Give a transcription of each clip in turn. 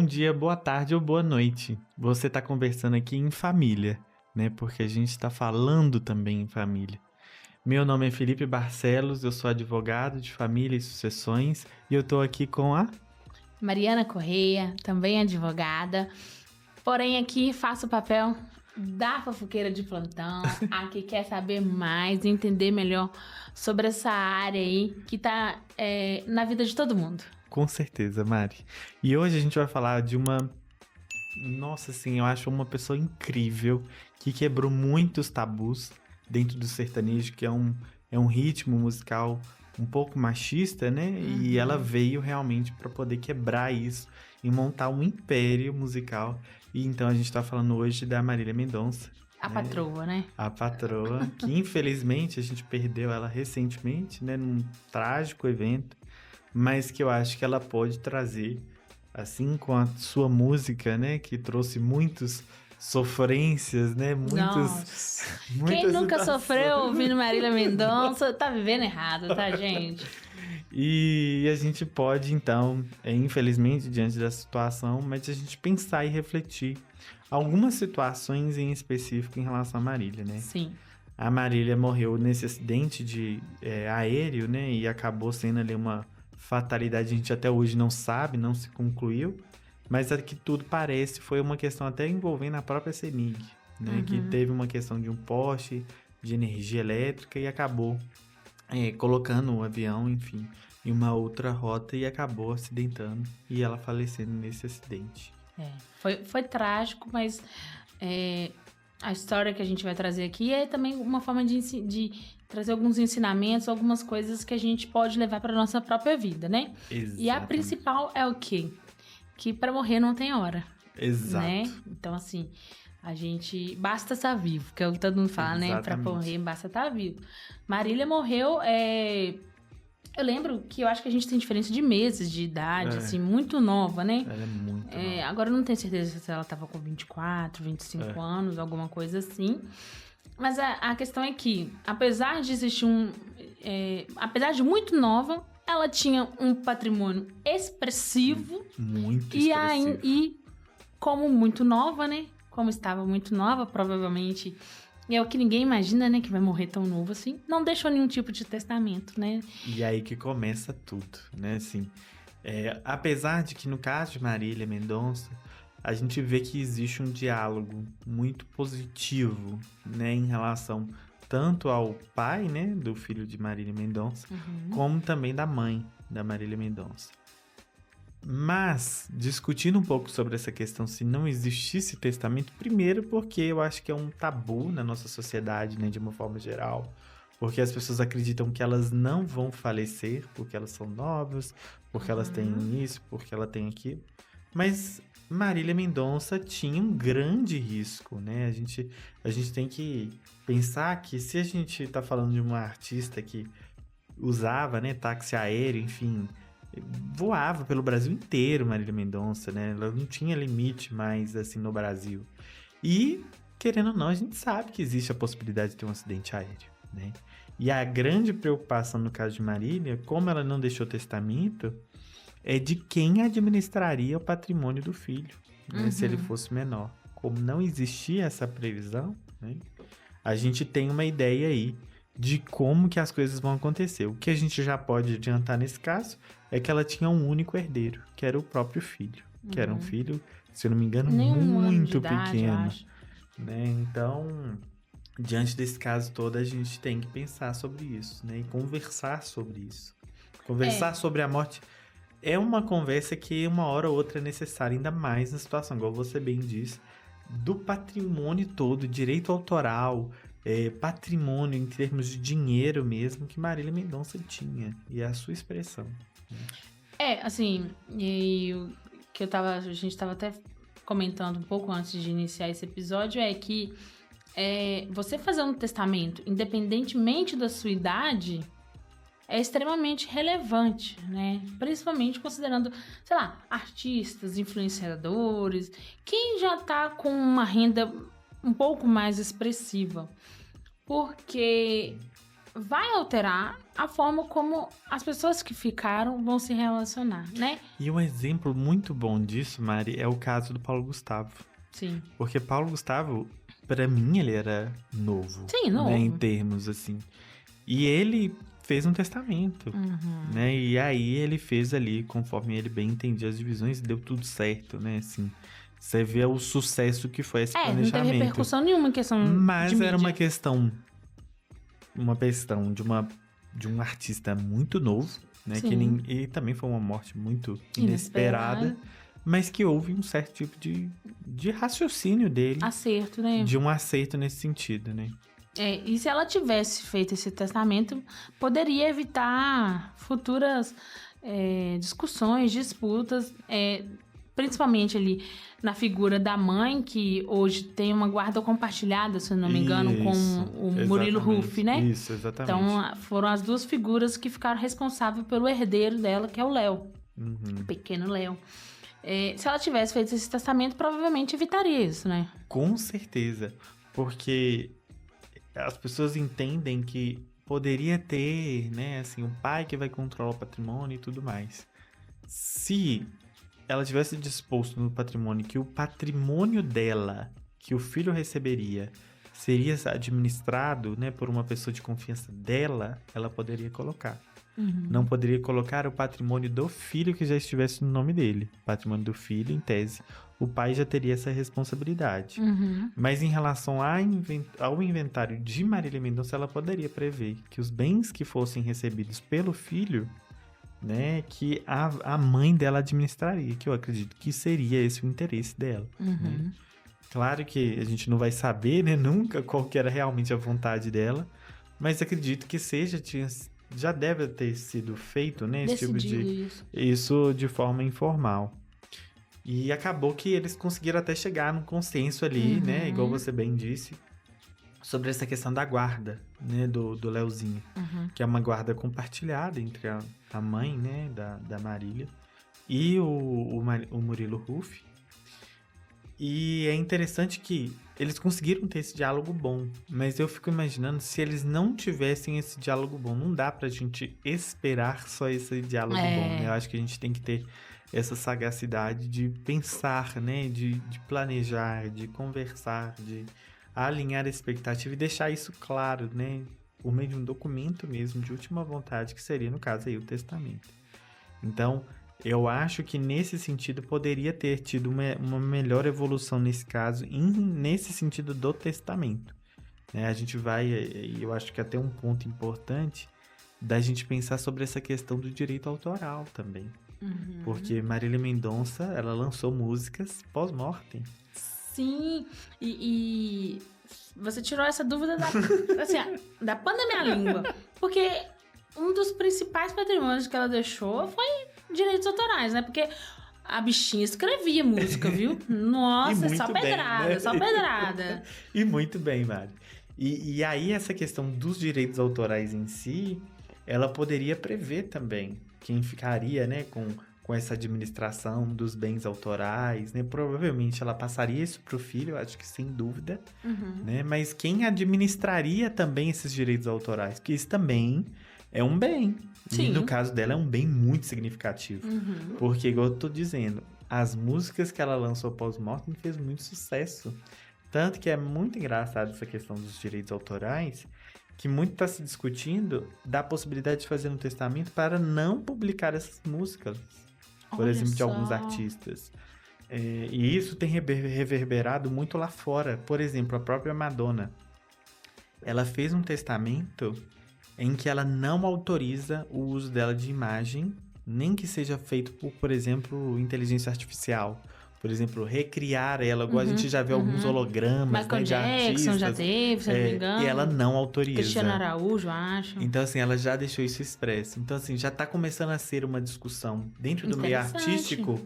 dia, boa tarde ou boa noite. Você está conversando aqui em família, né? Porque a gente está falando também em família. Meu nome é Felipe Barcelos, eu sou advogado de família e sucessões e eu estou aqui com a Mariana Correia, também advogada, porém aqui faço o papel da fofoqueira de plantão, a que quer saber mais, entender melhor sobre essa área aí que tá na vida de todo mundo. Com certeza, Mari. E hoje a gente vai falar de uma... Nossa, assim, eu acho uma pessoa incrível que quebrou muitos tabus dentro do sertanejo, que é um ritmo musical um pouco machista, né? E ela veio realmente para poder quebrar isso e montar um império musical. E então a gente tá falando hoje da Marília Mendonça. A patroa, né? A patroa, que infelizmente a gente perdeu ela recentemente, né? Num trágico evento, mas que eu acho que ela pode trazer, assim com a sua música, né? Que trouxe muitas sofrências, né? Nossa. muitas Quem nunca situações. sofreu ouvindo Marília Mendonça tá vivendo errado, tá, gente? E a gente pode, então, infelizmente, diante da situação, mas a gente pensar e refletir algumas situações em específico em relação a Marília, né? Sim. A Marília morreu nesse acidente de aéreo, né? E acabou sendo ali uma fatalidade, a gente até hoje não sabe, não se concluiu. Mas a que tudo parece foi uma questão até envolvendo a própria CEMIG, né? Que teve uma questão de um poste de energia elétrica e acabou colocando o avião, enfim, em uma outra rota e acabou acidentando e ela falecendo nesse acidente. Foi trágico, mas a história que a gente vai trazer aqui é também uma forma de trazer alguns ensinamentos, algumas coisas que a gente pode levar para nossa própria vida, né? Exatamente. E a principal é o quê? Que para morrer não tem hora. Exato. Né? Então, assim, a gente... Basta estar vivo, que é o que todo mundo fala, Exatamente. né? Pra morrer, basta estar vivo. Marília morreu... Eu lembro que eu acho que a gente tem diferença de meses de idade, assim, muito nova, né? Ela é muito nova. Agora eu não tenho certeza se ela tava com 24, 25 anos, alguma coisa assim. Mas a questão é que, apesar de existir apesar de muito nova, ela tinha um patrimônio expressivo. Muito expressivo. E como muito nova, né? Como estava muito nova, provavelmente... É o que ninguém imagina, né? Que vai morrer tão novo assim. Não deixou nenhum tipo de testamento, né? E aí que começa tudo, né? Assim, apesar de que no caso de Marília Mendonça, a gente vê que existe um diálogo muito positivo, né? Em relação tanto ao pai, né? Do filho de Marília Mendonça, como também da mãe da Marília Mendonça. Mas, discutindo um pouco sobre essa questão, se não existisse testamento, primeiro porque eu acho que é um tabu na nossa sociedade, né, de uma forma geral, porque as pessoas acreditam que elas não vão falecer, porque elas são novas, porque elas têm isso, porque ela tem aquilo. Mas Marília Mendonça tinha um grande risco, né? A gente tem que pensar que se a gente tá falando de uma artista que usava, né, táxi aéreo, enfim... voava pelo Brasil inteiro, Marília Mendonça, né? Ela não tinha limite mais, assim, no Brasil. E, querendo ou não, a gente sabe que existe a possibilidade de ter um acidente aéreo, né? E a grande preocupação no caso de Marília, como ela não deixou testamento, é de quem administraria o patrimônio do filho, né? Se ele fosse menor. Como não existia essa previsão, né? A gente tem uma ideia aí de como que as coisas vão acontecer. O que a gente já pode adiantar nesse caso é que ela tinha um único herdeiro, que era o próprio filho. Que era um filho, se eu não me engano, muito pequeno. Né? Então, diante desse caso todo, a gente tem que pensar sobre isso, né? E conversar sobre isso. Conversar sobre a morte é uma conversa que uma hora ou outra é necessária, ainda mais na situação, igual você bem disse, do patrimônio todo, direito autoral, patrimônio em termos de dinheiro mesmo, que Marília Mendonça tinha, e é a sua expressão. Assim, a gente estava até comentando um pouco antes de iniciar esse episódio, é que você fazer um testamento, independentemente da sua idade, é extremamente relevante, né? Principalmente considerando, sei lá, artistas, influenciadores, quem já tá com uma renda um pouco mais expressiva. Porque vai alterar a forma como as pessoas que ficaram vão se relacionar, né? E um exemplo muito bom disso, Mari, é o caso do Paulo Gustavo. Sim. Porque Paulo Gustavo, pra mim, ele era novo. Sim, novo. Né, em termos, assim. E ele fez um testamento, né? E aí ele fez ali, conforme ele bem entendia as divisões, e deu tudo certo, né? Assim, você vê o sucesso que foi esse Não planejamento. teve repercussão nenhuma em questão Mas de era mídia. uma questão de um artista muito novo, né? Sim. E também foi uma morte muito inesperada, mas que houve um certo tipo de raciocínio dele. Acerto, né? De um acerto nesse sentido, né? E se ela tivesse feito esse testamento, poderia evitar futuras discussões, disputas, principalmente ali na figura da mãe, que hoje tem uma guarda compartilhada, se eu não me engano, com o Murilo Huff, né? Isso, exatamente. Então, foram as duas figuras que ficaram responsáveis pelo herdeiro dela, que é o Léo, o pequeno Léo. Se ela tivesse feito esse testamento, provavelmente evitaria isso, né? Com certeza, porque as pessoas entendem que poderia ter, né, assim, um pai que vai controlar o patrimônio e tudo mais. Se ela tivesse disposto no patrimônio que o patrimônio dela, que o filho receberia, seria administrado, né, por uma pessoa de confiança dela, ela poderia colocar. Não poderia colocar o patrimônio do filho que já estivesse no nome dele. Patrimônio do filho, em tese, o pai já teria essa responsabilidade. Mas em relação ao inventário de Marília Mendonça, ela poderia prever que os bens que fossem recebidos pelo filho, né, que a mãe dela administraria, que eu acredito que seria esse o interesse dela. Né? Claro que a gente não vai saber, né, nunca qual que era realmente a vontade dela, mas acredito que já deve ter sido feito, né, esse tipo de isso de forma informal. E acabou que eles conseguiram até chegar num consenso ali, né, igual você bem disse, sobre essa questão da guarda, né, do Leozinho, que é uma guarda compartilhada entre a mãe, né, da Marília e o Murilo Huff. E é interessante que eles conseguiram ter esse diálogo bom, mas eu fico imaginando se eles não tivessem esse diálogo bom. Não dá pra gente esperar só esse diálogo bom, né? Eu acho que a gente tem que ter essa sagacidade de pensar, né? De planejar, de conversar, de alinhar a expectativa e deixar isso claro, né? Por meio de um documento mesmo, de última vontade, que seria, no caso, aí, o testamento. Então, eu acho que nesse sentido poderia ter tido uma melhor evolução nesse caso, nesse sentido do testamento. A gente vai, eu acho que até um ponto importante da gente pensar sobre essa questão do direito autoral também. Porque Marília Mendonça, ela lançou músicas pós-mortem. Sim, e você tirou essa dúvida da ponta da minha língua. Porque um dos principais patrimônios que ela deixou foi direitos autorais, né? Porque a bichinha escrevia música, viu? Nossa, só pedrada, né? Só pedrada. E muito bem, Mari. E aí essa questão dos direitos autorais em si, ela poderia prever também quem ficaria, né, com essa administração dos bens autorais, né? Provavelmente ela passaria isso pro filho, acho que sem dúvida, né? Mas quem administraria também esses direitos autorais? Porque isso também é um bem. Sim. E no caso dela é um bem muito significativo. Porque, igual eu tô dizendo, as músicas que ela lançou pós-mortem fez muito sucesso. Tanto que é muito engraçado essa questão dos direitos autorais, que muito está se discutindo da possibilidade de fazer um testamento para não publicar essas músicas. Por exemplo, de alguns artistas. E isso tem reverberado muito lá fora. Por exemplo, a própria Madonna. Ela fez um testamento em que ela não autoriza o uso dela de imagem, nem que seja feito por exemplo, inteligência artificial. Por exemplo, recriar ela, igual a gente já vê alguns hologramas, Michael né, de Jackson artistas. Já teve, se não me engano. E ela não autoriza. Cristiano Araújo, acho. Então, assim, ela já deixou isso expresso. Então, assim, já tá começando a ser uma discussão dentro do meio artístico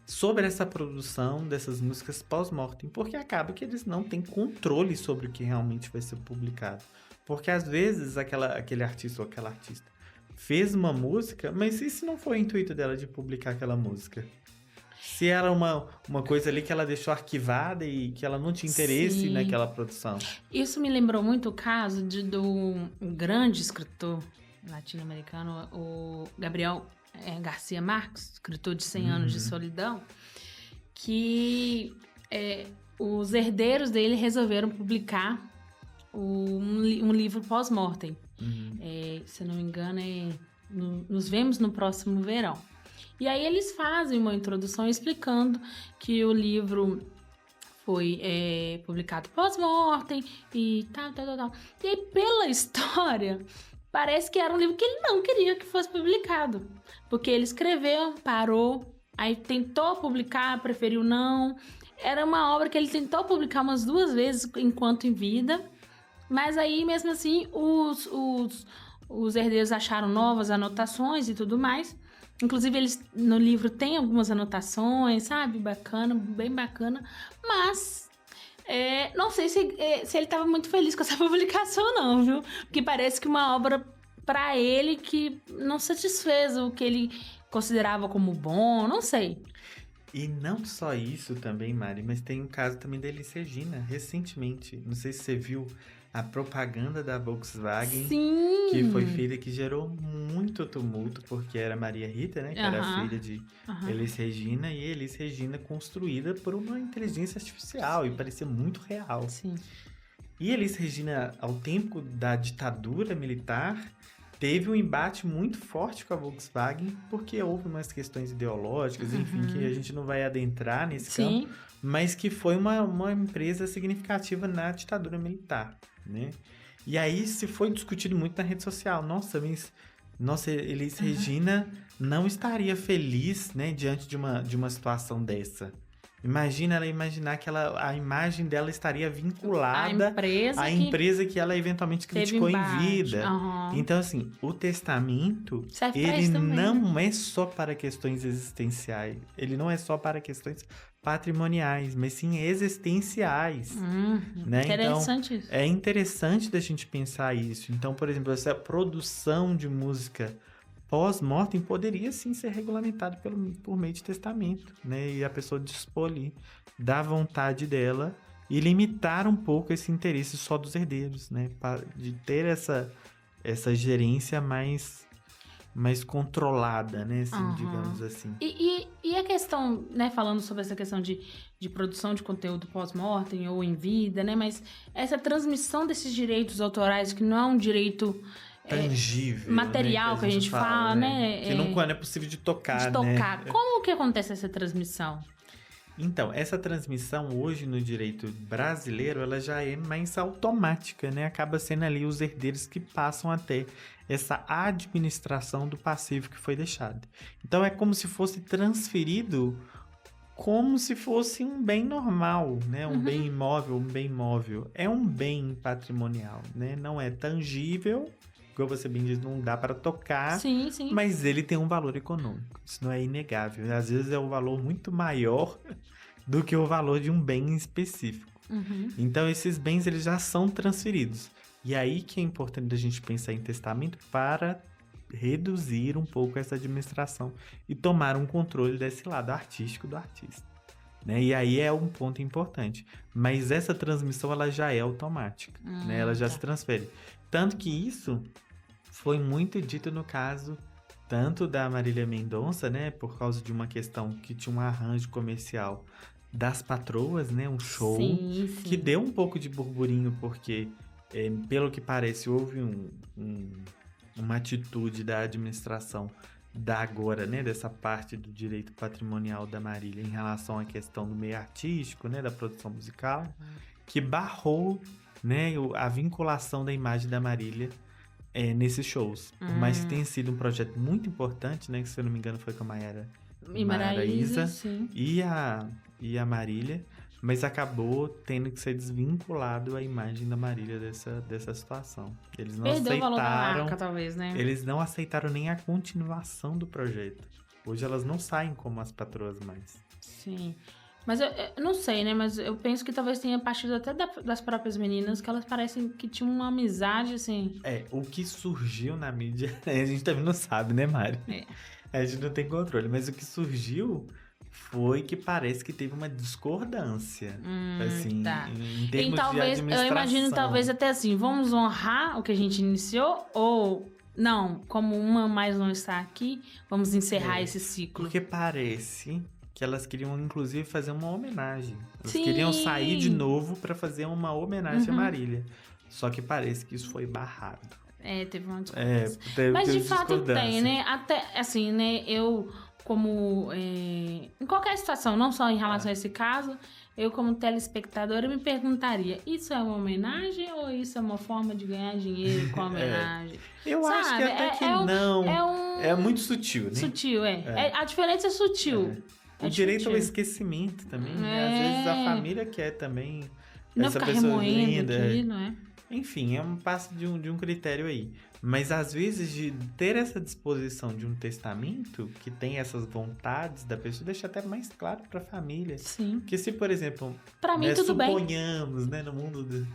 sobre essa produção dessas músicas pós-mortem, porque acaba que eles não têm controle sobre o que realmente vai ser publicado. Porque, às vezes, aquele artista ou aquela artista fez uma música, mas e se não foi o intuito dela de publicar aquela música? Se era uma coisa ali que ela deixou arquivada e que ela não tinha interesse Sim. naquela produção. Isso me lembrou muito o caso do grande escritor latino-americano, o Gabriel Garcia Marques, escritor de 100 anos de solidão, que os herdeiros dele resolveram publicar um livro pós-mortem. Se eu não me engano, Nos Vemos no Próximo Verão. E aí eles fazem uma introdução explicando que o livro foi publicado pós-mortem e tal. E aí, pela história, parece que era um livro que ele não queria que fosse publicado. Porque ele escreveu, parou, aí tentou publicar, preferiu não. Era uma obra que ele tentou publicar umas 2 vezes enquanto em vida. Mas aí, mesmo assim, os herdeiros acharam novas anotações e tudo mais. Inclusive, eles no livro tem algumas anotações, sabe? Bacana, bem bacana. Mas não sei se ele estava muito feliz com essa publicação, não, viu? Porque parece que uma obra para ele que não satisfez o que ele considerava como bom, não sei. E não só isso também, Mari, mas tem um caso também da Elis Regina, recentemente. Não sei se você viu a propaganda da Volkswagen. Sim! Que foi feita, que gerou muito tumulto, porque era Maria Rita, né? Que era a filha de Elis Regina, e Elis Regina construída por uma inteligência artificial, e parecia muito real. Sim. E Elis Regina, ao tempo da ditadura militar, teve um embate muito forte com a Volkswagen, porque houve umas questões ideológicas, enfim, que a gente não vai adentrar nesse campo, mas que foi uma empresa significativa na ditadura militar, né? E aí se foi discutido muito na rede social. Nossa, Elis Regina não estaria feliz, né, diante de uma situação dessa. Imagina ela imaginar que a imagem dela estaria vinculada à empresa que ela eventualmente criticou em vida. Então, assim, o testamento, ele não é só para questões existenciais. Ele não é só para questões patrimoniais, mas sim existenciais. Né? Interessante então, isso. É interessante da gente pensar isso. Então, por exemplo, essa produção de música pós-mortem poderia sim ser regulamentado por meio de testamento, né? E a pessoa dispor ali da vontade dela e limitar um pouco esse interesse só dos herdeiros, né? De ter essa gerência mais controlada, né? Assim, digamos assim. E a questão, né? Falando sobre essa questão de produção de conteúdo pós-mortem ou em vida, né? Mas essa transmissão desses direitos autorais, que não é um direito tangível, material, né? que a gente fala, né? Que não é possível de tocar, né? né? Como que acontece essa transmissão? Então, essa transmissão hoje no direito brasileiro, ela já é mais automática, né? Acaba sendo ali os herdeiros que passam a ter essa administração do passivo que foi deixado. Então, é como se fosse transferido como se fosse um bem normal, né? Um bem imóvel, um bem móvel. É um bem patrimonial, né? Não é tangível, como você bem diz, não dá para tocar, sim. Mas ele tem um valor econômico. Isso não é inegável. Às vezes é um valor muito maior do que o valor de um bem específico. Então, esses bens eles já são transferidos. E aí que é importante a gente pensar em testamento para reduzir um pouco essa administração e tomar um controle desse lado artístico do artista. Né? E aí é um ponto importante. Mas essa transmissão ela já é automática. Né? Ela já se transfere. Tanto que isso foi muito dito no caso tanto da Marília Mendonça, né, por causa de uma questão que tinha um arranjo comercial das Patroas, né, um show que deu um pouco de burburinho porque, pelo que parece, houve uma atitude da administração agora, né, dessa parte do direito patrimonial da Marília em relação à questão do meio artístico, né, da produção musical, que barrou, né, a vinculação da imagem da Marília nesses shows. Por mais que tenha sido um projeto muito importante, né? Que se eu não me engano foi com a Maraísa e a Marília, mas acabou tendo que ser desvinculado a imagem da Marília dessa situação. Eles não Perdeu aceitaram, o valor da marca, talvez, né? Eles não aceitaram nem a continuação do projeto. Hoje elas não saem como as patroas mais. Sim. Mas eu não sei, né? Mas eu penso que talvez tenha partido até das próprias meninas, que elas parecem que tinham uma amizade, assim. O que surgiu na mídia, a gente também não sabe, né, Mari? A gente não tem controle, mas o que surgiu foi que parece que teve uma discordância, assim, Tá. em termos de talvez, eu administração. imagino talvez até assim, vamos honrar o que a gente iniciou ou não, como uma mais não está aqui, vamos encerrar esse ciclo. Porque parece que elas queriam, inclusive, fazer uma homenagem. Elas Sim. queriam sair de novo para fazer uma homenagem a Marília. Só que parece que isso foi barrado. Teve uma discordância. Teve Mas de fato discordância. tem, né? Até, assim, né? Eu, como... em qualquer situação, não só em relação a esse caso, eu, como telespectadora, me perguntaria, isso é uma homenagem ou isso é uma forma de ganhar dinheiro com a homenagem? Eu acho que até que não. É muito sutil, né? Sutil, a diferença é sutil. O direito ao esquecimento também, né? Às vezes a família quer também não essa ficar pessoa remoendo linda. aqui, não é? Enfim, é um passo de um critério aí. Mas às vezes de ter essa disposição de um testamento, que tem essas vontades da pessoa, deixa até mais claro para a família. Sim. Que se, por exemplo, pra mim, tudo bem. suponhamos, né, no mundo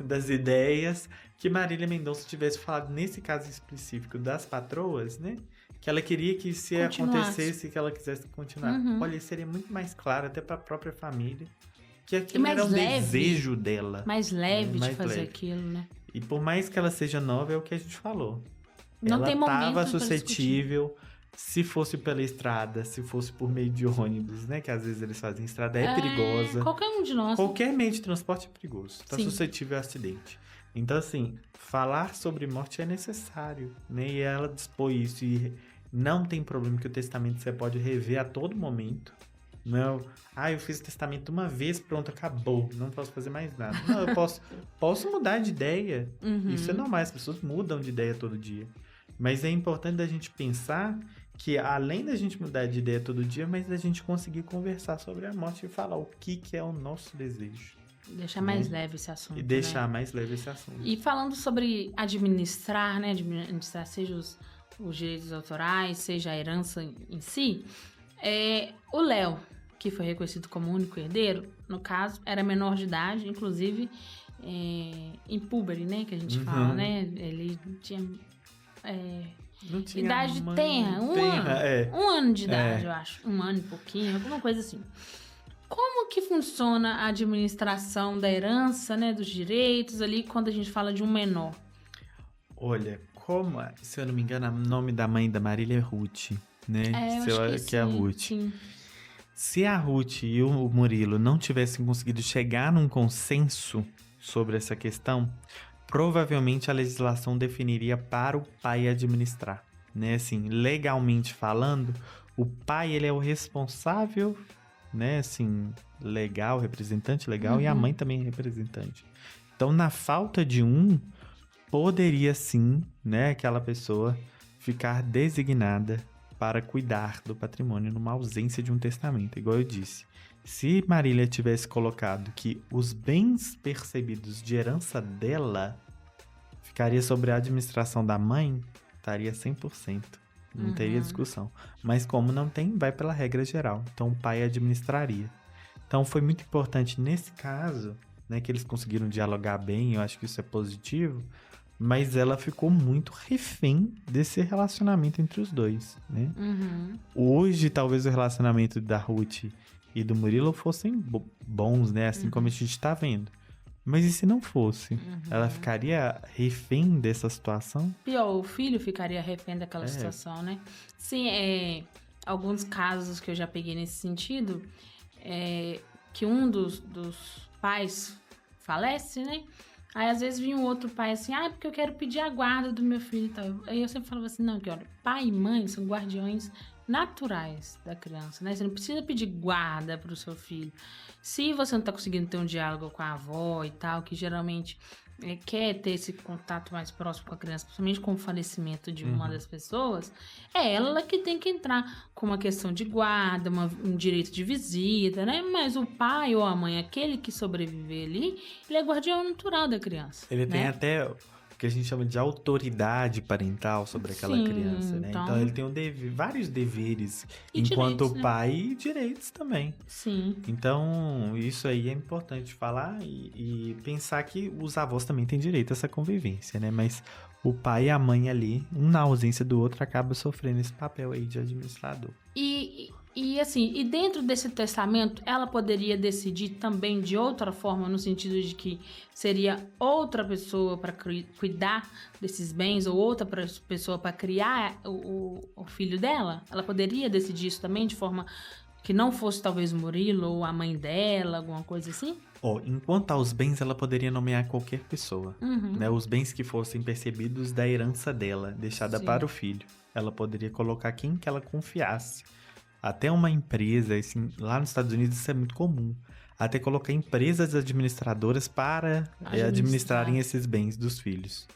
das ideias, que Marília Mendonça tivesse falado nesse caso específico das patroas, né? Que ela queria que se acontecesse, que ela quisesse continuar. Olha, seria muito mais claro até para a própria família. Que aquilo era um desejo dela. Mais leve de fazer aquilo, né? E por mais que ela seja nova, é o que a gente falou. Não tem momento ela estava suscetível, se fosse pela estrada, se fosse por meio de ônibus, né? Que às vezes eles fazem estrada, é perigosa. Qualquer um de nós. Qualquer meio de transporte é perigoso. Está suscetível a acidente. Então, assim, falar sobre morte é necessário, né? E ela dispôs isso. E não tem problema que o testamento você pode rever a todo momento. Não, eu fiz o testamento uma vez, pronto, acabou. Não posso fazer mais nada. Não, eu posso mudar de ideia. Isso é normal, as pessoas mudam de ideia todo dia. Mas é importante da gente pensar que, além da gente mudar de ideia todo dia, mas da gente conseguir conversar sobre a morte e falar o que é o nosso desejo. Deixar mais leve esse assunto. E deixar mais leve esse assunto. E falando sobre administrar, né? Administrar seja os direitos autorais, seja a herança em si, o Léo, que foi reconhecido como único herdeiro, no caso, era menor de idade, inclusive impúber, né, que a gente fala, né? Ele tinha não tinha idade tenra, um ano de idade, eu acho. 1 ano e pouquinho, alguma coisa assim. Como que funciona a administração da herança, né, dos direitos ali, quando a gente fala de um menor? Olha, se eu não me engano, o nome da mãe da Marília é Ruth, né? Eu acho que é a Ruth. Sim. Se a Ruth e o Murilo não tivessem conseguido chegar num consenso sobre essa questão, provavelmente a legislação definiria para o pai administrar, né? Assim, legalmente falando, o pai ele é o responsável, né? Assim, legal, representante legal, e a mãe também é representante. Então, na falta de poderia sim, né, aquela pessoa ficar designada para cuidar do patrimônio numa ausência de um testamento, igual eu disse. Se Marília tivesse colocado que os bens percebidos de herança dela ficaria sobre a administração da mãe, estaria 100%. Não teria discussão. Mas como não tem, vai pela regra geral. Então o pai administraria. Então foi muito importante nesse caso, né, que eles conseguiram dialogar bem, eu acho que isso é positivo, mas ela ficou muito refém desse relacionamento entre os dois, né? Hoje, talvez o relacionamento da Ruth e do Murilo fossem bons, né? Assim como a gente tá vendo. Mas e se não fosse? Ela ficaria refém dessa situação? Pior, o filho ficaria refém daquela situação, né? Sim, alguns casos que eu já peguei nesse sentido, que um dos pais falece, né? Aí, às vezes, vinha um outro pai assim, porque eu quero pedir a guarda do meu filho e tal. Aí eu sempre falava assim, não, que olha, pai e mãe são guardiões naturais da criança, né? Você não precisa pedir guarda pro seu filho. Se você não tá conseguindo ter um diálogo com a avó e tal, que geralmente quer ter esse contato mais próximo com a criança, principalmente com o falecimento de uma das pessoas, é ela que tem que entrar com uma questão de guarda, um direito de visita, né? Mas o pai ou a mãe, aquele que sobreviver ali, ele é guardião natural da criança. Ele né? tem até o que a gente chama de autoridade parental sobre aquela criança, né? Então ele tem vários deveres enquanto direitos, pai e direitos também. Sim. Então isso aí é importante falar e pensar que os avós também têm direito a essa convivência, né? Mas o pai e a mãe ali, um na ausência do outro, acaba sofrendo esse papel aí de administrador. E E assim, e dentro desse testamento, ela poderia decidir também de outra forma, no sentido de que seria outra pessoa para cuidar desses bens ou outra pessoa para criar o filho dela? Ela poderia decidir isso também de forma que não fosse talvez o Murilo ou a mãe dela, alguma coisa assim? Enquanto aos bens, ela poderia nomear qualquer pessoa. Né? Os bens que fossem percebidos da herança dela, deixada para o filho. Ela poderia colocar quem que ela confiasse. Até uma empresa, assim, lá nos Estados Unidos isso é muito comum. Até colocar empresas administradoras para administrarem esses bens dos filhos.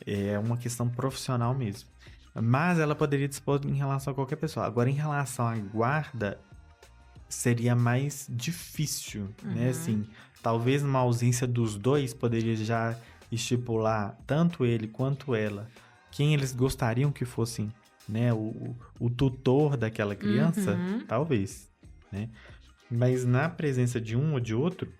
É uma questão profissional mesmo. Mas ela poderia dispor em relação a qualquer pessoa. Agora, em relação à guarda, seria mais difícil, né? Assim, talvez uma ausência dos dois poderia já estipular, tanto ele quanto ela, quem eles gostariam que fossem, né? O tutor daquela criança, talvez, né? Mas na presença de um ou de outro,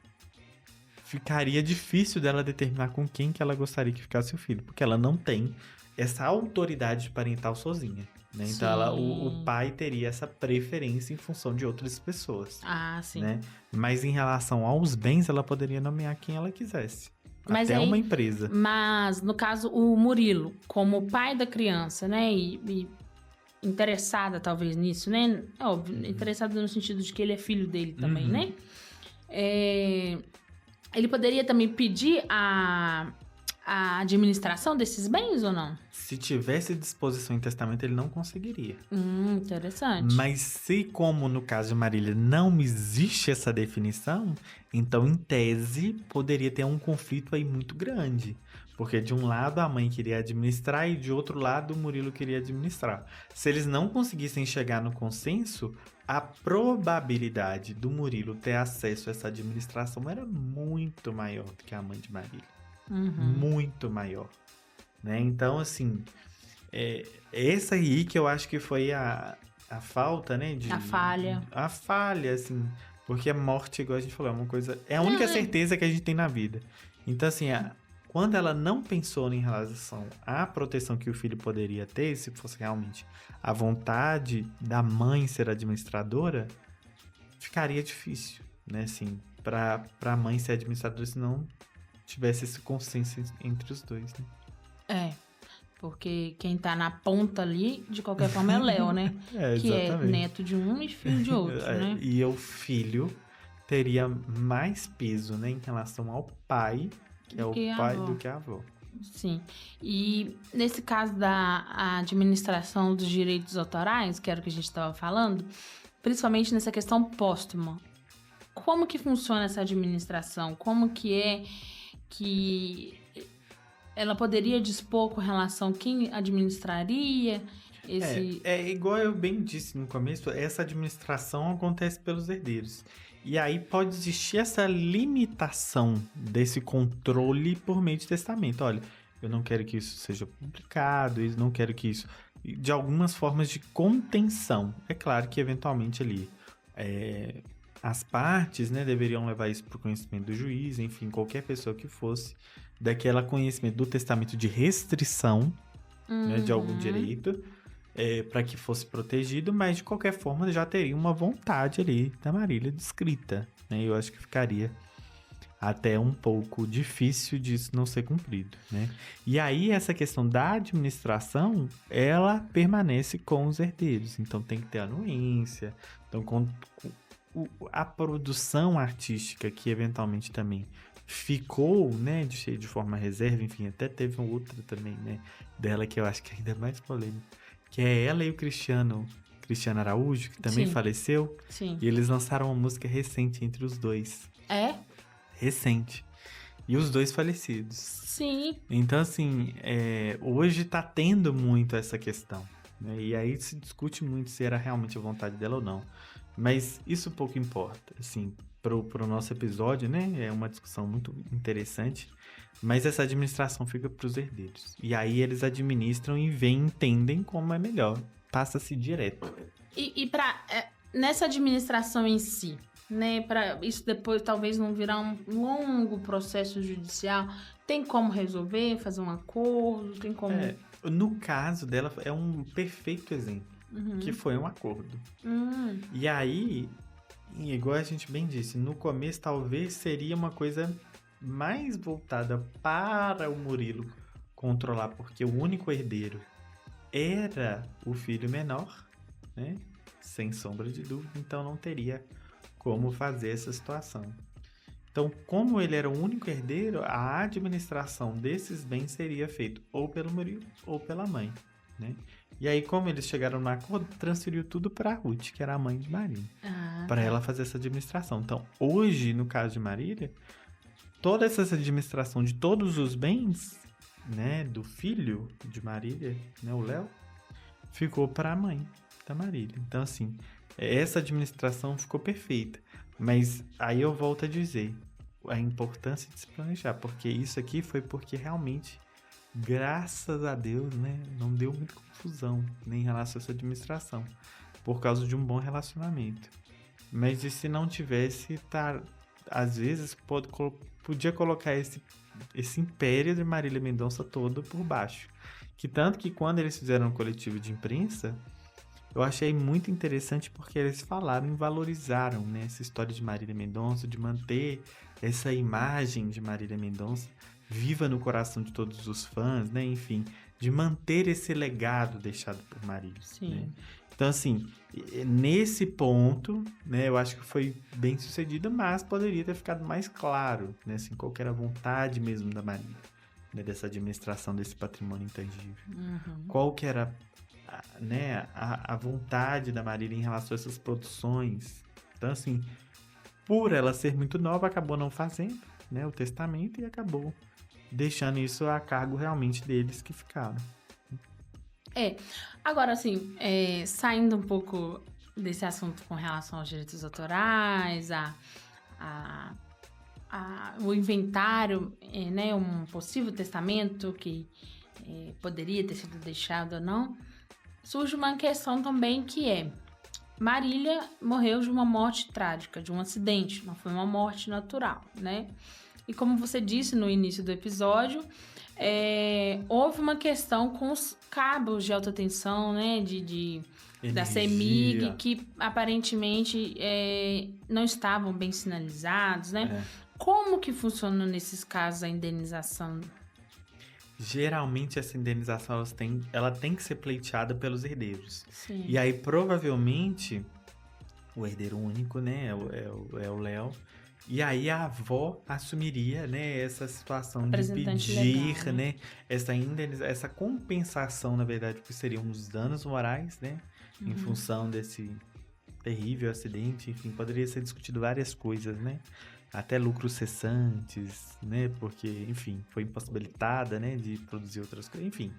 ficaria difícil dela determinar com quem que ela gostaria que ficasse o filho, porque ela não tem essa autoridade parental sozinha. Né? Então, o pai teria essa preferência em função de outras pessoas. Ah, sim. Né? Mas em relação aos bens, ela poderia nomear quem ela quisesse. Mas até aí, uma empresa. Mas, no caso, o Murilo, como pai da criança, né? E interessada, talvez, nisso, né? Óbvio, interessada no sentido de que ele é filho dele também, né? Ele poderia também pedir a administração desses bens ou não? Se tivesse disposição em testamento, ele não conseguiria. Interessante. Mas se, como no caso de Marília, não existe essa definição, então, em tese, poderia ter um conflito aí muito grande. Porque de um lado a mãe queria administrar e de outro lado o Murilo queria administrar. Se eles não conseguissem chegar no consenso, a probabilidade do Murilo ter acesso a essa administração era muito maior do que a mãe de Marília. Muito maior. Né? Então, assim, essa aí que eu acho que foi a falta, né? A falha. A falha, assim. Porque a morte, igual a gente falou, é uma coisa... É a única certeza que a gente tem na vida. Então, assim, quando ela não pensou em relação à proteção que o filho poderia ter, se fosse realmente a vontade da mãe ser administradora, ficaria difícil, né? Assim, pra mãe ser administradora, se não tivesse esse consenso entre os dois, né? Porque quem tá na ponta ali, de qualquer forma, é o Léo, né? Que é neto de um e filho de outro, né? E o filho teria mais peso, né? Em relação ao pai, que é o pai do que a avó. Sim. E nesse caso da administração dos direitos autorais, que era o que a gente estava falando, principalmente nessa questão póstuma, como que funciona essa administração? Como que ela poderia dispor com relação a quem administraria esse... Igual eu bem disse no começo, essa administração acontece pelos herdeiros. E aí pode existir essa limitação desse controle por meio de testamento. Olha, eu não quero que isso seja publicado, eu não quero que isso... De algumas formas de contenção. É claro que eventualmente ali... as partes, né, deveriam levar isso para o conhecimento do juiz, enfim, qualquer pessoa que fosse, daquela conhecimento do testamento de restrição, né, de algum direito, para que fosse protegido, mas de qualquer forma já teria uma vontade ali da Marília descrita, né, eu acho que ficaria até um pouco difícil disso não ser cumprido, né, e aí essa questão da administração, ela permanece com os herdeiros, então tem que ter anuência, então a produção artística que eventualmente também ficou, né, de forma reserva, enfim, até teve uma outra também, né, dela que eu acho que é ainda mais polêmica, que é ela e o Cristiano Araújo, que também faleceu. Sim. E eles lançaram uma música recente entre os dois. Recente. E os dois falecidos. Sim. Então, assim, hoje tá tendo muito essa questão, né, e aí se discute muito se era realmente a vontade dela ou não. Mas isso pouco importa, assim, pro nosso episódio, né? É uma discussão muito interessante. Mas essa administração fica pros herdeiros. E aí eles administram e entendem como é melhor. Passa-se direto. E nessa administração em si, né? Para isso depois talvez não virar um longo processo judicial, tem como resolver, fazer um acordo, tem como... No caso dela, é um perfeito exemplo. que foi um acordo. Hum. E aí, igual a gente bem disse, no começo talvez seria uma coisa mais voltada para o Murilo controlar, porque o único herdeiro era o filho menor, né? Sem sombra de dúvida, então não teria como fazer essa situação. Então, como ele era o único herdeiro, a administração desses bens seria feita ou pelo Murilo ou pela mãe, né? E aí, como eles chegaram no acordo, transferiu tudo para Ruth, que era a mãe de Marília, para ela fazer essa administração. Então, hoje, no caso de Marília, toda essa administração de todos os bens, né, do filho de Marília, né, o Léo, ficou para a mãe da Marília. Então, assim, essa administração ficou perfeita. Mas aí eu volto a dizer a importância de se planejar, porque isso aqui foi porque realmente, graças a Deus, né, não deu muita confusão nem em relação a essa administração, por causa de um bom relacionamento. Mas e se não tivesse, às vezes podia colocar esse império de Marília Mendonça todo por baixo. Que tanto que quando eles fizeram um coletivo de imprensa, eu achei muito interessante porque eles falaram e valorizaram, né, essa história de Marília Mendonça, de manter essa imagem de Marília Mendonça viva no coração de todos os fãs, né, enfim, de manter esse legado deixado por Marília. Sim. Né? Então, assim, nesse ponto, né, eu acho que foi bem sucedido, mas poderia ter ficado mais claro, né, assim, qual que era a vontade mesmo da Marília, né, dessa administração desse patrimônio intangível. Qual que era né, a vontade da Marília em relação a essas produções. Então, assim, por ela ser muito nova, acabou não fazendo, né, o testamento e acabou deixando isso a cargo realmente deles que ficaram. Agora, assim, saindo um pouco desse assunto com relação aos direitos autorais, o inventário, né, um possível testamento que poderia ter sido deixado ou não, surge uma questão também que Marília morreu de uma morte trágica, de um acidente, não foi uma morte natural, né? E como você disse no início do episódio, houve uma questão com os cabos de alta tensão, né, da CEMIG, que aparentemente não estavam bem sinalizados, né? Como que funciona nesses casos a indenização? Geralmente essa indenização ela tem que ser pleiteada pelos herdeiros. Sim. E aí provavelmente o herdeiro único, né, é o Léo. E aí a avó assumiria, né, essa situação de pedir, legal, né, essa compensação, na verdade, que seriam os danos morais, né, em função desse terrível acidente. Enfim, poderia ser discutido várias coisas, né, até lucros cessantes, né, porque, enfim, foi impossibilitada, né, de produzir outras coisas, enfim.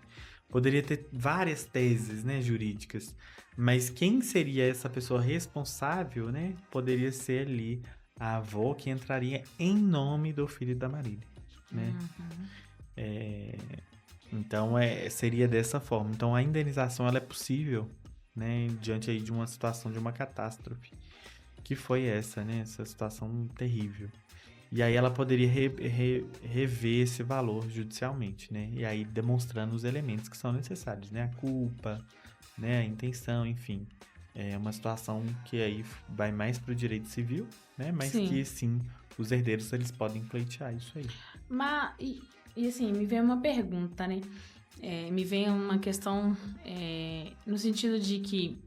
Poderia ter várias teses, né, jurídicas, mas quem seria essa pessoa responsável, né, poderia ser ali a avó que entraria em nome do filho da Marília, né? Então, seria dessa forma. Então, a indenização ela é possível, né, diante aí de uma situação de uma catástrofe, que foi essa, né, essa situação terrível. E aí ela poderia rever esse valor judicialmente, né? E aí demonstrando os elementos que são necessários, né? A culpa, né, a intenção, enfim. É uma situação que aí vai mais para o direito civil, né? Mas que sim, os herdeiros eles podem pleitear isso aí. Mas, e assim, me vem uma pergunta, né? Me vem uma questão no sentido de que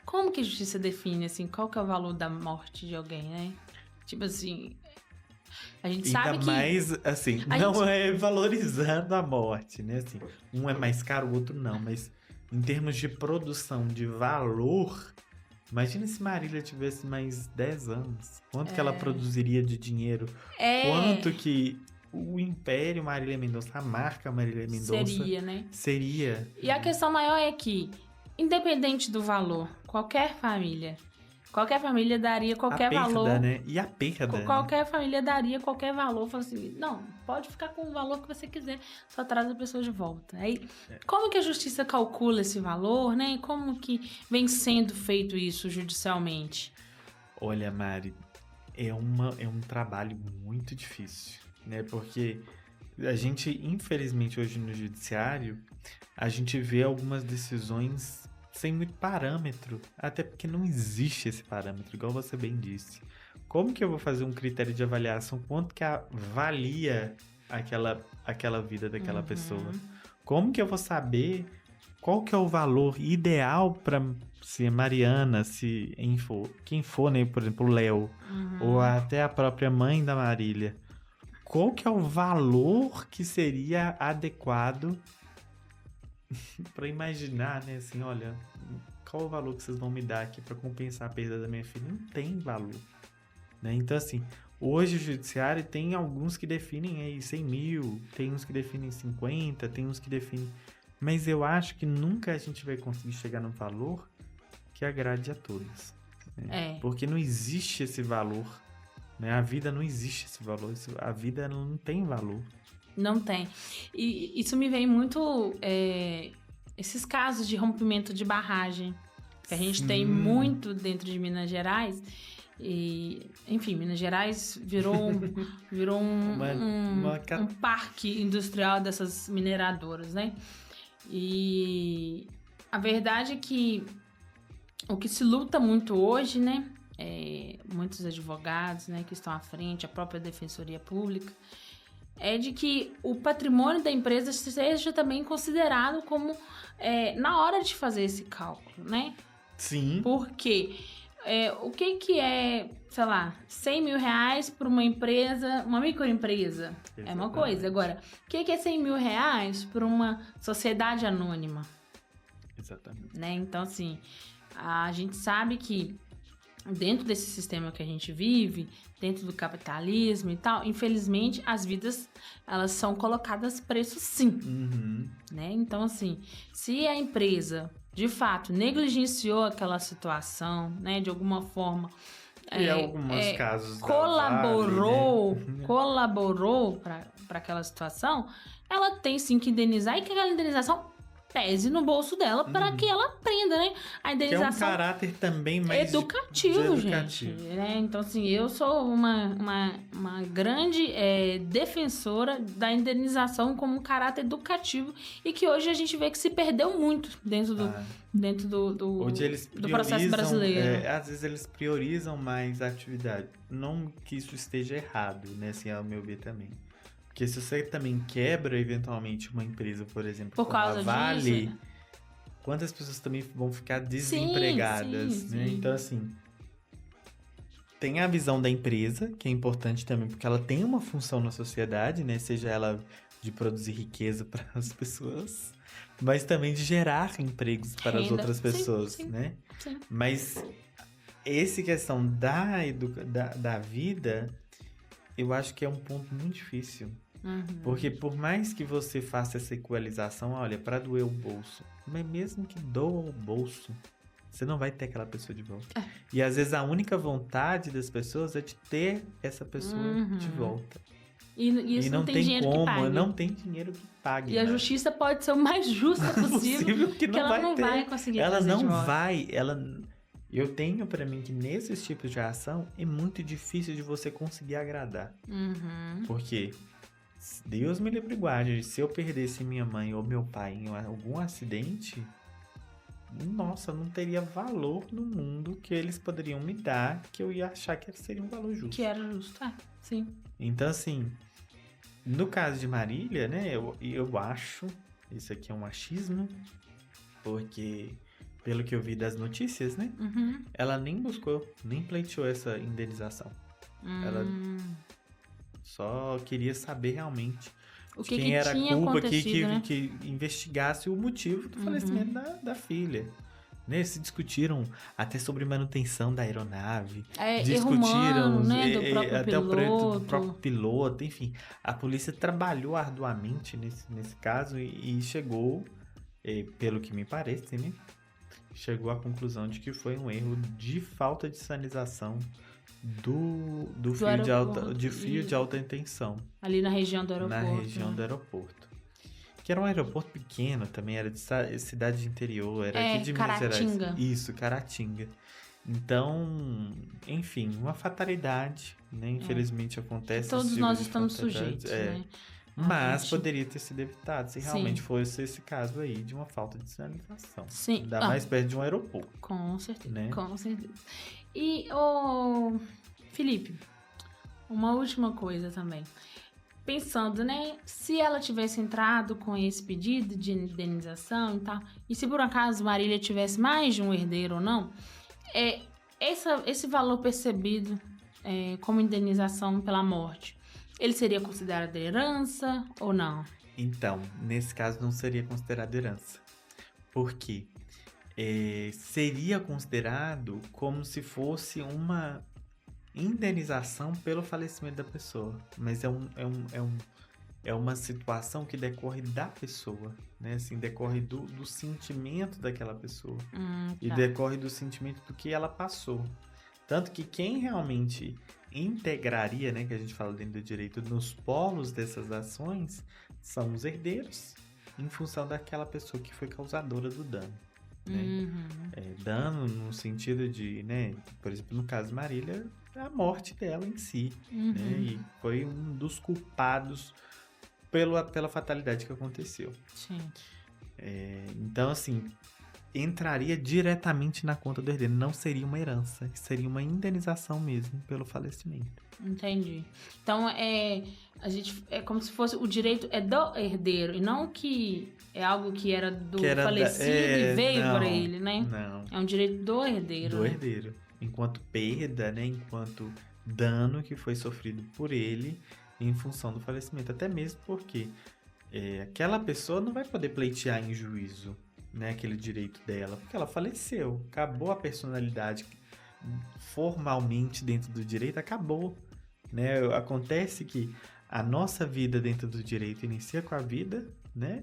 como que a justiça define, assim, qual que é o valor da morte de alguém, né? Tipo assim, a gente sabe que... mais, assim, não é valorizando a morte, né? Assim, um é mais caro, o outro não, mas em termos de produção de valor, imagina se Marília tivesse mais 10 anos. Quanto que ela produziria de dinheiro? Quanto que o Império Marília Mendonça, a marca Marília Mendonça... Seria, né? Seria. E a questão maior é que, independente do valor, qualquer família daria qualquer valor. Né? E a perda, qualquer família daria qualquer valor. Fala assim, não, pode ficar com o valor que você quiser, só traz a pessoa de volta. Aí, como que a justiça calcula esse valor, né? E como que vem sendo feito isso judicialmente? Olha, Mari, é um trabalho muito difícil, né? Porque a gente, infelizmente, hoje no judiciário, a gente vê algumas decisões sem muito parâmetro, até porque não existe esse parâmetro, igual você bem disse. Como que eu vou fazer um critério de avaliação? Quanto que avalia aquela vida daquela pessoa? Como que eu vou saber qual que é o valor ideal para se a Mariana, se quem for, né, por exemplo, o Léo, ou até a própria mãe da Marília, qual que é o valor que seria adequado para imaginar, né, assim, olha, qual o valor que vocês vão me dar aqui para compensar a perda da minha filha? Não tem valor, né? Então, assim, hoje o judiciário tem alguns que definem aí 100 mil, tem uns que definem 50, tem uns que definem... Mas eu acho que nunca a gente vai conseguir chegar num valor que agrade a todos. Né? Porque não existe esse valor. Né? A vida não existe esse valor. A vida não tem valor. Não tem. E isso me vem muito... esses casos de rompimento de barragem, que a gente tem muito dentro de Minas Gerais. E, enfim, Minas Gerais virou um parque industrial dessas mineradoras, né? E a verdade é que o que se luta muito hoje, né? Muitos advogados, né, que estão à frente, a própria Defensoria Pública, é de que o patrimônio da empresa seja também considerado como na hora de fazer esse cálculo, né? Sim. Porque o que é, sei lá, 100 mil reais para uma empresa, uma microempresa? Exatamente. É uma coisa. Agora, o que é 100 mil reais para uma sociedade anônima? Exatamente. Né? Então, assim, a gente sabe que dentro desse sistema que a gente vive, dentro do capitalismo e tal, infelizmente, as vidas, elas são colocadas preço sim. Né? Então, assim, se a empresa, de fato, negligenciou aquela situação, né, de alguma forma... E alguns casos colaborou para aquela situação, ela tem sim que indenizar e que aquela indenização pese no bolso dela para que ela aprenda, né? A indenização que é um caráter também mais educativo, gente. Né? Então, assim, eu sou uma grande defensora da indenização como um caráter educativo e que hoje a gente vê que se perdeu muito dentro do processo brasileiro. Às vezes eles priorizam mais a atividade. Não que isso esteja errado, né? Assim, ao meu ver também. Porque se você também quebra, eventualmente, uma empresa, por exemplo, por causa a Vale, disso, quantas pessoas também vão ficar desempregadas, sim, né? Sim. Então, assim, tem a visão da empresa, que é importante também, porque ela tem uma função na sociedade, né? Seja ela de produzir riqueza para as pessoas, mas também de gerar empregos para as outras pessoas, né? Sim. Mas essa questão da vida... Eu acho que é um ponto muito difícil. Porque por mais que você faça essa equalização, olha, para doer o bolso, mas mesmo que doa o bolso, você não vai ter aquela pessoa de volta. E às vezes a única vontade das pessoas é de ter essa pessoa de volta. E isso não tem dinheiro que pague. Não tem dinheiro que pague. E a justiça pode ser o mais justa possível que ela não vai conseguir ela fazer não de volta. vai, eu tenho pra mim que nesses tipos de ação é muito difícil de você conseguir agradar. Porque Deus me livre e guarde, se eu perdesse minha mãe ou meu pai em algum acidente, nossa, não teria valor no mundo que eles poderiam me dar que eu ia achar que seria um valor justo. Que era justo, sim. Então, assim, no caso de Marília, né, eu acho, isso aqui é um achismo, porque... Pelo que eu vi das notícias, né? Ela nem buscou, nem pleiteou essa indenização. Ela só queria saber realmente o de quem era a culpa né? que investigasse o motivo do falecimento da filha. Né? Se discutiram até sobre manutenção da aeronave. Discutiram né? Do próprio piloto. Enfim, a polícia trabalhou arduamente nesse caso e chegou, pelo que me parece, né? Chegou à conclusão de que foi um erro de falta de sinalização do fio de alta tensão. Ali na região do aeroporto. Na região do aeroporto. Que era um aeroporto pequeno também, era de cidade de interior, era aqui de Minas Gerais. Isso, Caratinga. Então, enfim, uma fatalidade, né? Infelizmente acontece. Todos nós estamos sujeitos, né? Mas poderia ter sido evitado se Sim. realmente fosse esse caso aí de uma falta de sinalização. Sim. Ainda mais perto de um aeroporto. Com certeza, né? com certeza. E, Felipe, uma última coisa também. Pensando, né, se ela tivesse entrado com esse pedido de indenização e tal, e se por acaso Marília tivesse mais de um herdeiro ou não, esse valor percebido como indenização pela morte, ele seria considerado herança ou não? Então, nesse caso não seria considerado herança. Por quê? Seria considerado como se fosse uma indenização pelo falecimento da pessoa. Mas é uma situação que decorre da pessoa, né? Assim, decorre do sentimento daquela pessoa. E Tá. decorre do sentimento do que ela passou. Tanto que quem realmente integraria, né, que a gente fala dentro do direito, nos polos dessas ações, são os herdeiros, em função daquela pessoa que foi causadora do dano. Né? Dano no sentido de, né, por exemplo, no caso de Marília, a morte dela em si. Né? E foi um dos culpados pela fatalidade que aconteceu. Sim. Então, assim, entraria diretamente na conta do herdeiro. Não seria uma herança, seria uma indenização mesmo pelo falecimento. Entendi. Então, é como se fosse o direito do herdeiro, e não que é algo que era do falecido e veio para ele, né? Não. É um direito do herdeiro. Do herdeiro. Enquanto perda, né? Enquanto dano que foi sofrido por ele em função do falecimento. Até mesmo porque aquela pessoa não vai poder pleitear em juízo, né, aquele direito dela, porque ela faleceu. Acabou a personalidade formalmente dentro do direito, acabou. Né? Acontece que a nossa vida dentro do direito inicia com a vida, né?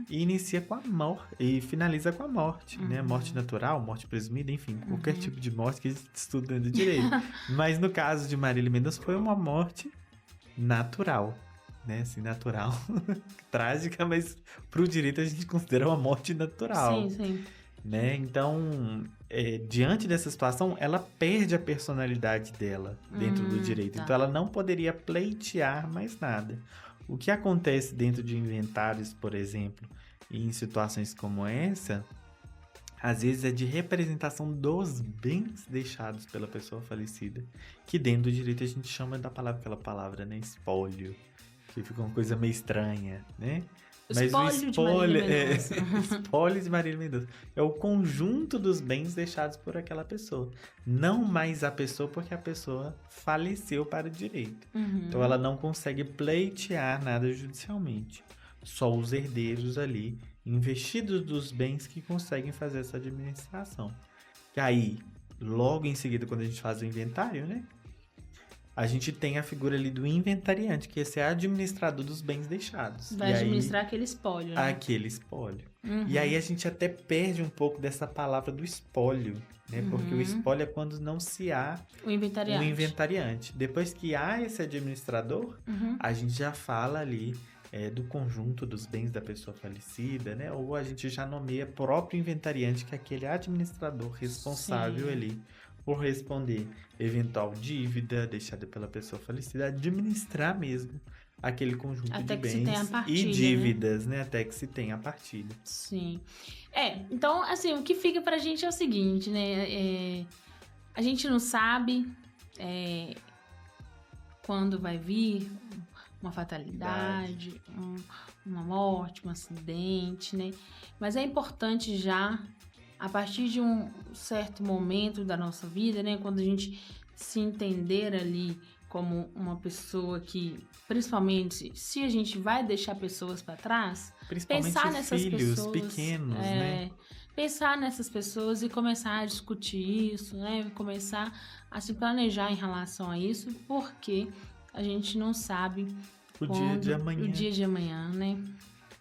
E inicia com a morte e finaliza com a morte, né? Morte natural, morte presumida, enfim, qualquer tipo de morte que a gente estuda dentro do direito. Mas no caso de Marília Mendonça foi uma morte natural, né? Assim, natural, trágica, mas pro direito a gente considera uma morte natural. Sim. Né? Então, diante dessa situação, ela perde a personalidade dela dentro do direito. Tá. Então, ela não poderia pleitear mais nada. O que acontece dentro de inventários, por exemplo, e em situações como essa, às vezes é de representação dos bens deixados pela pessoa falecida, que dentro do direito a gente chama aquela palavra, né? Espólio, que fica uma coisa meio estranha, né? Mas o espólio de Marília Mendonça é o conjunto dos bens deixados por aquela pessoa. Não mais a pessoa, porque a pessoa faleceu para o direito. Então ela não consegue pleitear nada judicialmente. Só os herdeiros ali, investidos dos bens, que conseguem fazer essa administração. E aí, logo em seguida, quando a gente faz o inventário, né? A gente tem a figura ali do inventariante, que esse é administrador dos bens deixados. Vai administrar aquele espólio, né? Aquele espólio. E aí a gente até perde um pouco dessa palavra do espólio, né? Porque o espólio é quando não se há o inventariante. Depois que há esse administrador, a gente já fala ali do conjunto dos bens da pessoa falecida, né? Ou a gente já nomeia próprio inventariante, que é aquele administrador responsável ali por responder eventual dívida deixada pela pessoa falecida, administrar mesmo aquele conjunto de bens e dívidas, né? Até que se tenha a partilha. Sim. Então, assim, o que fica pra gente é o seguinte, né? A gente não sabe quando vai vir uma fatalidade, uma morte, um acidente, né? Mas é importante já, a partir de um certo momento da nossa vida, né? Quando a gente se entender ali como uma pessoa que, principalmente, se a gente vai deixar pessoas para trás, pensar nessas filhos pessoas, pequenos, né? Pensar nessas pessoas e começar a discutir isso, né? Começar a se planejar em relação a isso, porque a gente não sabe o dia de amanhã, né?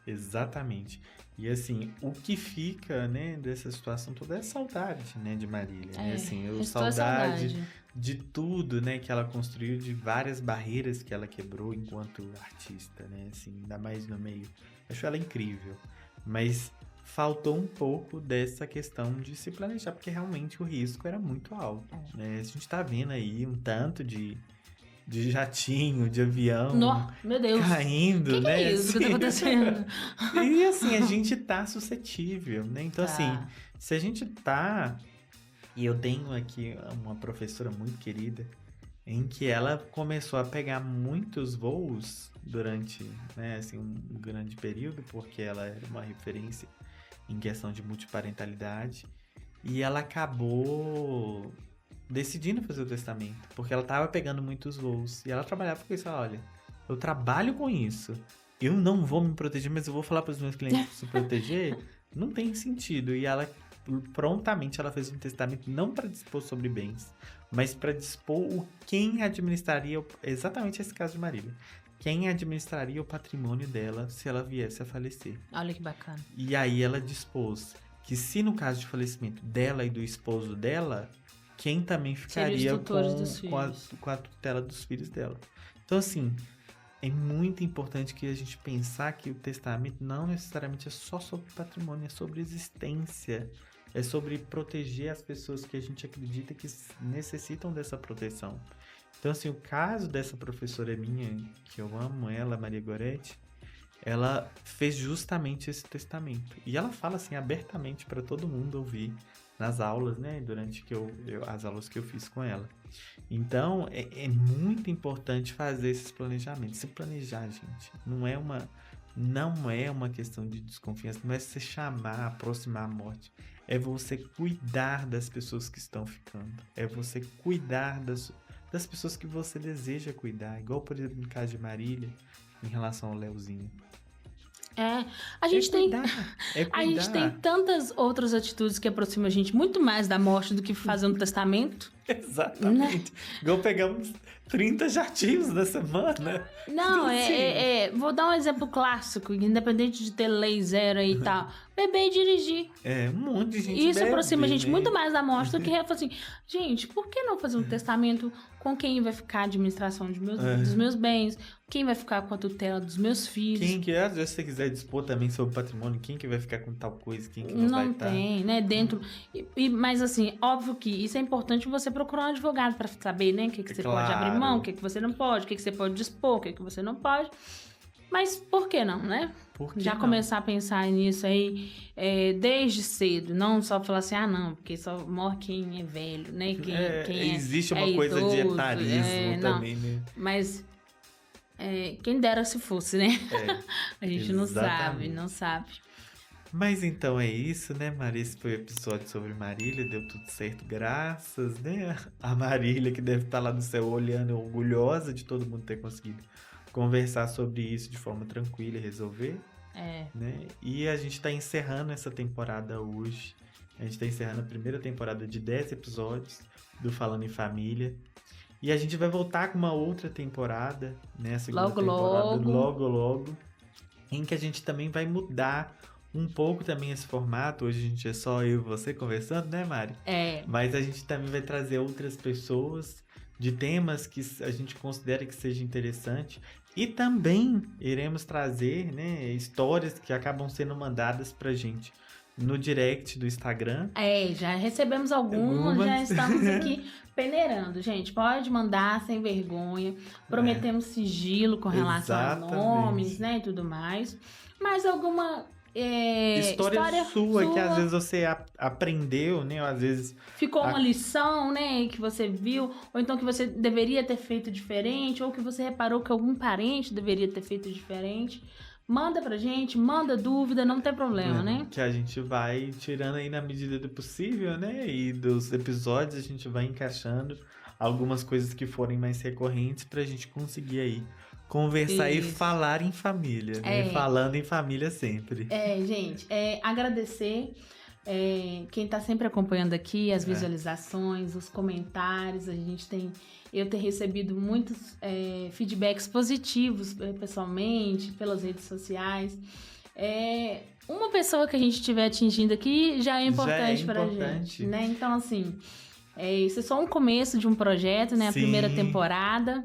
Exatamente. E assim, o que fica, né, dessa situação toda é saudade, né, de Marília, né? Assim, saudade de tudo, né, que ela construiu, de várias barreiras que ela quebrou enquanto artista, né? Assim, ainda mais no meio. Acho ela incrível. Mas faltou um pouco dessa questão de se planejar, porque realmente o risco era muito alto, né? A gente tá vendo aí um tanto de de jatinho, de avião, Meu Deus. caindo, Que né? é isso que tá acontecendo? E assim, a gente tá suscetível, né? Então, Tá. assim, se a gente tá. E eu tenho aqui uma professora muito querida, em que ela começou a pegar muitos voos durante, né, assim, um grande período, porque ela era uma referência em questão de multiparentalidade. E ela acabou decidindo fazer o testamento, porque ela tava pegando muitos voos. E ela trabalhava com isso. Ela, olha, eu trabalho com isso. Eu não vou me proteger, mas eu vou falar para os meus clientes se proteger. Não tem sentido. E ela, prontamente, ela fez um testamento não para dispor sobre bens, mas para dispor quem administraria, exatamente esse caso de Marília. Quem administraria o patrimônio dela se ela viesse a falecer. Olha que bacana. E aí ela dispôs que se no caso de falecimento dela e do esposo dela, quem também ficaria com a tutela dos filhos dela. Então, assim, é muito importante que a gente pensar que o testamento não necessariamente é só sobre patrimônio, é sobre existência. É sobre proteger as pessoas que a gente acredita que necessitam dessa proteção. Então, assim, o caso dessa professora minha, que eu amo ela, Maria Goretti, ela fez justamente esse testamento. E ela fala assim abertamente para todo mundo ouvir nas aulas, né? Durante as aulas que eu fiz com ela. Então, é muito importante fazer esses planejamentos. Se planejar, gente, não é uma questão de desconfiança, não é você chamar, aproximar a morte. É você cuidar das pessoas que estão ficando. É você cuidar das pessoas que você deseja cuidar. Igual, por exemplo, no caso de Marília, em relação ao Leozinho. A gente tem cuidar. tantas outras atitudes que aproximam a gente muito mais da morte do que fazer um testamento. Exatamente. Igual pegamos 30 jatinhos na semana. Não, vou dar um exemplo clássico, independente de ter lei zero aí e tal. Beber e dirigir. Um monte de gente Isso bebe, aproxima a gente né? muito mais da morte do que falar assim, gente, por que não fazer um testamento com quem vai ficar a administração dos meus bens, quem vai ficar com a tutela dos meus filhos? Quem que, às vezes, se você quiser dispor também sobre o patrimônio, quem que vai ficar com tal coisa, quem que não vai estar? Não tem, né? Dentro. Mas, assim, óbvio que isso é importante você procurar um advogado para saber, né? O que você pode abrir mão, o que você não pode, o que você pode dispor, o que você não pode. Mas por que não, né? Já começar a pensar nisso aí desde cedo. Não só falar assim, não, porque só morre quem é velho, né? Existe uma coisa idoso, de etarismo também, né? Mas quem dera se fosse, né? A gente exatamente. não sabe. Mas então é isso, né, Maria? Esse foi o episódio sobre Marília, deu tudo certo, graças, né? A Marília, que deve estar lá no céu olhando, orgulhosa de todo mundo ter conseguido conversar sobre isso de forma tranquila e resolver. Né? E a gente está encerrando essa temporada hoje. A gente está encerrando a primeira temporada de 10 episódios do Falando em Família. E a gente vai voltar com uma outra temporada, né? A segunda temporada, logo. Em que a gente também vai mudar um pouco também esse formato. Hoje a gente é só eu e você conversando, né, Mari? Mas a gente também vai trazer outras pessoas de temas que a gente considera que seja interessante. E também iremos trazer, né, histórias que acabam sendo mandadas pra gente no direct do Instagram. Já recebemos algumas, já estamos aqui peneirando. Gente, pode mandar sem vergonha. Prometemos sigilo com relação a nomes, né, e tudo mais. Mas alguma... história sua que às vezes você aprendeu, né? Ou às vezes ficou uma lição, né? Que você viu, ou então que você deveria ter feito diferente, ou que você reparou que algum parente deveria ter feito diferente. Manda pra gente, manda dúvida, não tem problema, né? Que a gente vai tirando aí na medida do possível, né? E dos episódios a gente vai encaixando algumas coisas que forem mais recorrentes pra gente conseguir aí conversar e falar em família, né? Falando em família sempre. Gente, agradecer quem tá sempre acompanhando aqui, as visualizações, os comentários. Eu tenho recebido muitos feedbacks positivos pessoalmente, pelas redes sociais. Uma pessoa que a gente estiver atingindo aqui já é importante pra gente, né? Então, assim, isso é só um começo de um projeto, né? A primeira temporada.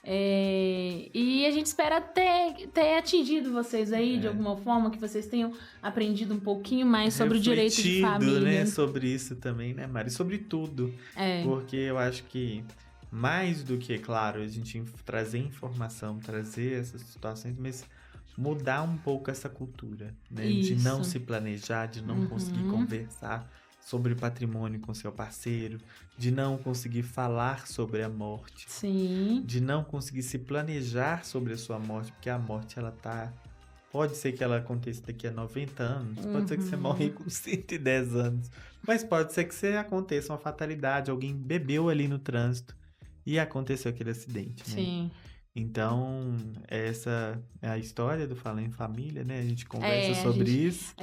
E a gente espera ter atingido vocês aí de alguma forma, que vocês tenham aprendido um pouquinho mais sobre o direito de família. Né? Sobre isso também, né, Mari? Sobre tudo. Porque eu acho que mais do que, claro, a gente trazer informação, trazer essas situações, mas mudar um pouco essa cultura, né? De não Isso. se planejar, de não conseguir conversar sobre patrimônio com seu parceiro, de não conseguir falar sobre a morte, Sim. de não conseguir se planejar sobre a sua morte, porque a morte, ela tá... Pode ser que ela aconteça daqui a 90 anos, pode ser que você morra com 110 anos, mas pode ser que você aconteça uma fatalidade, alguém bebeu ali no trânsito e aconteceu aquele acidente, né? Sim. Então, essa é a história do Fala em Família, né? A gente conversa sobre isso.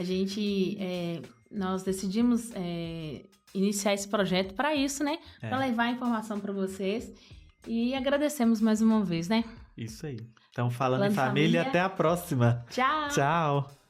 Nós decidimos iniciar esse projeto para isso, né? Para levar a informação para vocês. E agradecemos mais uma vez, né? Isso aí. Então, Falando em Família, até a próxima. Tchau! Tchau!